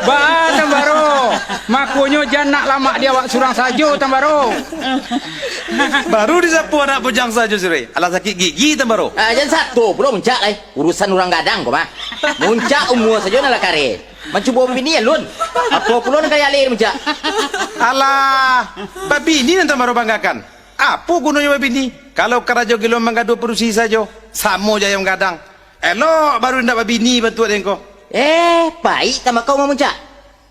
Bah, Tambaro. Makunya jangan nak lama dia awak surang saja, Tambaro. Baru disapu anak bujang saja sore. Alah sakit gigi Tambaro. Jangan satu pula muncak lah. Urusan orang gadang kau mah. Muncak umur saja nak kare. Mencuba bini ya lun. Apa pula nak kaya alir muncak? Alah, babi ini nanti Tambaro banggakan. Apa gunanya babi ini? Kalau kerajo gilo menggaduh perusi saja, sama je yang gadang. Elok baru ndak babi ini bantu engkau. Baik tambah kau mau muncak.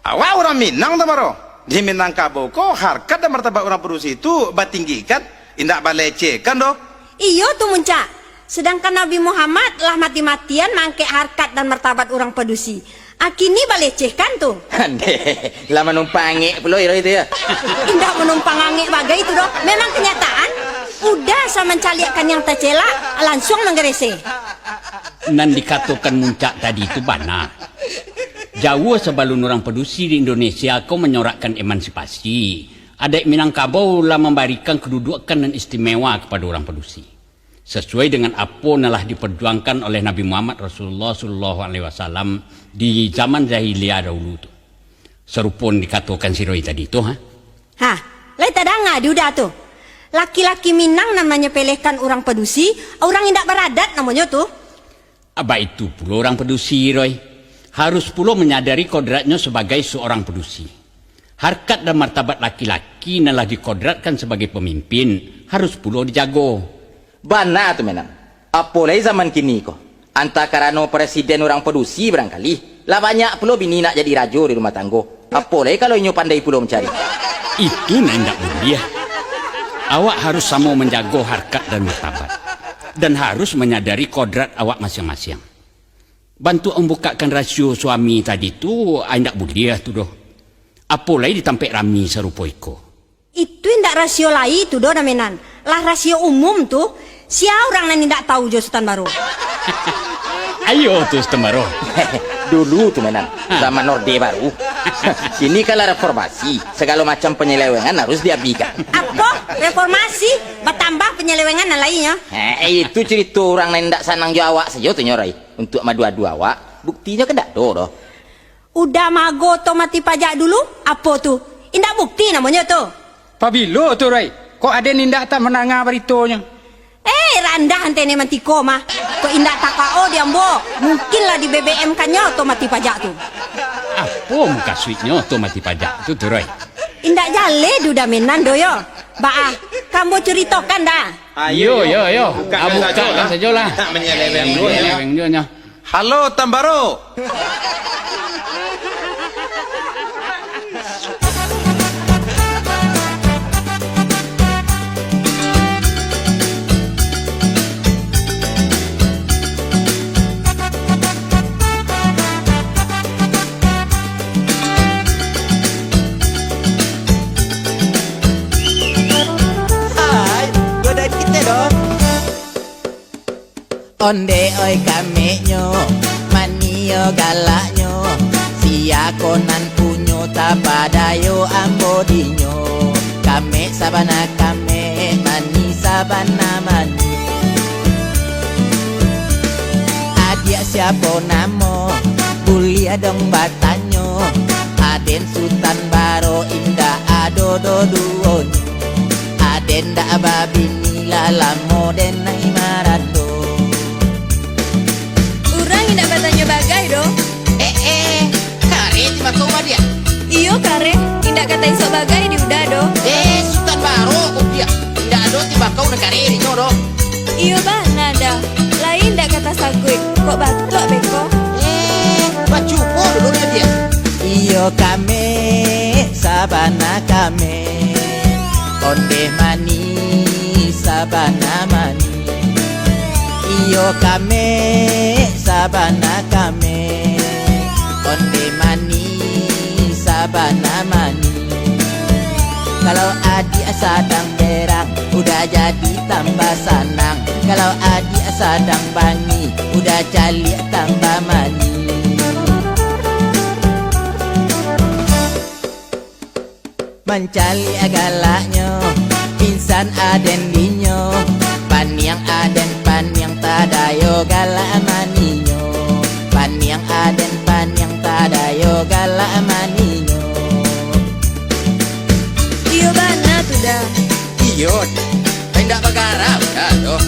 Awak orang Minang Tambaro. Di Minangkabau kau harkat dan martabat orang perusi itu batinggikan, indak balecehkan doh. Iyo tuh muncak. Sedangkan Nabi Muhammad lah mati-matian mangke harkat dan martabat orang pedusi. Akini balecehkan tuh. Andeh, lama numpang angin pula itu ya. Indah menumpang angin bagai itu doh. Memang kenyataan. Udah sama mencaliakan yang tercela, langsung menggerese. Nan dikatakan muncak tadi itu benar. Jauh sebelum orang pedusi di Indonesia kau menyorakkan emansipasi. Adik Minangkabau lah memberikan kedudukan dan istimewa kepada orang pedusi. Sesuai dengan apa yang diperjuangkan oleh Nabi Muhammad Rasulullah SAW di zaman jahiliyah dahulu itu. Serupun dikatakan si Roy tadi itu, ha? Hah, lai tadanga diudah tuh. Laki-laki Minang namanya pelekan orang pedusi, orang indak beradat namanya tuh. Apa itu pula orang pedusi, Roy? Harus pula menyadari kodratnya sebagai seorang pedusi. Harkat dan martabat laki-laki nalah dikodratkan sebagai pemimpin, harus pula dijago. Bana tuh menang. Apalagi zaman kini kok. Anta karena presiden orang pedusi barangkali. Lah banyak pula bini nak jadi rajo di rumah tanggo. Apalagi kalau inyo pandai pula mencari. Itu nak mulia. Awak harus sama menjaga harkat dan martabat. Dan harus menyadari kodrat awak masing-masing. Bantu membukakan rasio suami tadi tu, tidak boleh tu doh. Apalagi ditampik rami serupa iko. Itu indak rasio lain tu doh namenan. Lah rasio umum tuh, siapa orang yang tidak tahu jo Sultan Baru. Ayo tu Sultan Baru. Dulu tuh menang, zaman Orde Baru. Kini kalau reformasi, segala macam penyelewengan harus diabaikan. Apa? Reformasi? Bertambah penyelewengan dan lainnya? Itu cerita orang yang tidak sanang jawab saja tuh nyorai. Untuk madu-adu awak, buktinya kan tak do. Udah mago to mati pajak dulu? Apa tuh? Indak bukti namanya tuh. Pabilo tu Rai. Kok ada nindak tak menangah beritanya? Randah antene mantiko mah. Kok indak takao diambo. Mungkinlah di BBM kanyo to mati pajak tuh. Apa muka suitnya tu mati pajak tu Rai? Indak jale duda menan doyo. Baah, kamu ceritakan dah. Ayo. Buka saja lah. Tak menyeleweng dua. Halo Tambaro. Onde oi kamenyo, manio galaknyo, sia konan punyo tapadayo ambodinyo. Kame sabana kame, mani sabana mani. Adia siapa namo, bulia dong batanyo. Aden Sultan Baro indah adodo duonyo. Aden da babini lalamo den na imarado. Indak batanya bagai do. Kare tiba kau dia. Iyo kare, indak kata iso bagai di udah do. Sultan Baro kau dia. Tidak ada tiba kau nak kare ini do. Iyo bana dah. Lain ndak kata sagui. Kok batuk beko? Bacu pun dulu dia. Iyo kame, sabana kame. Onde mani, sabana mani. Iyo kame, sabana kame. Onde mani, sabana mani. Kalau adik sadang berang, udah jadi tambah sanang. Kalau adik sadang bangi, udah cali tambah mani. Mencali agalaknya, insan aden dinyo. Pan yang aden pan yang tadai yo galak maninyo. Pan yang aden pan yang tada yo galak maninyo. Iyo bana tuh dah. Iyo, hendak bagara udah doh.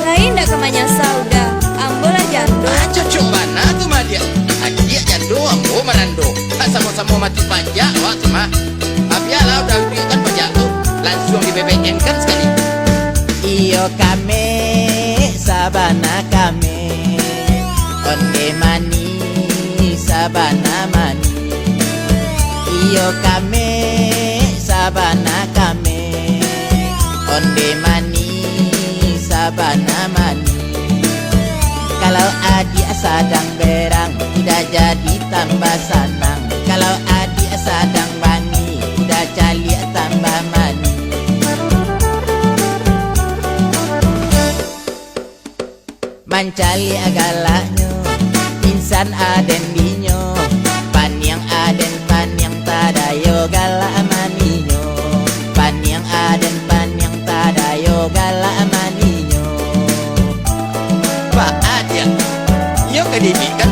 Lain dah kemanya sauda. Ambola jando. Cocok mana tuh mah dia. Dia jando ambo marando. Tak sama-sama mati pajak waktu mah. Apialah udah berikan pajak tuh. Langsung di BBM kan sekali. Iyo kame sabana kame onde mani sabana mani. Iyo kame sabana kame onde mani sabana mani. Kalau adik sadang berang udah jadi tambah sanang. Kalau adik sadang bangi udah cali tambah mani. Mancali agalaknyo insan aden dinyo. Pan yang aden pan yang tada yo galak maninyo. Pan yang aden pan yang tada yo galak maninyo. Pak Adia, yo kedidikan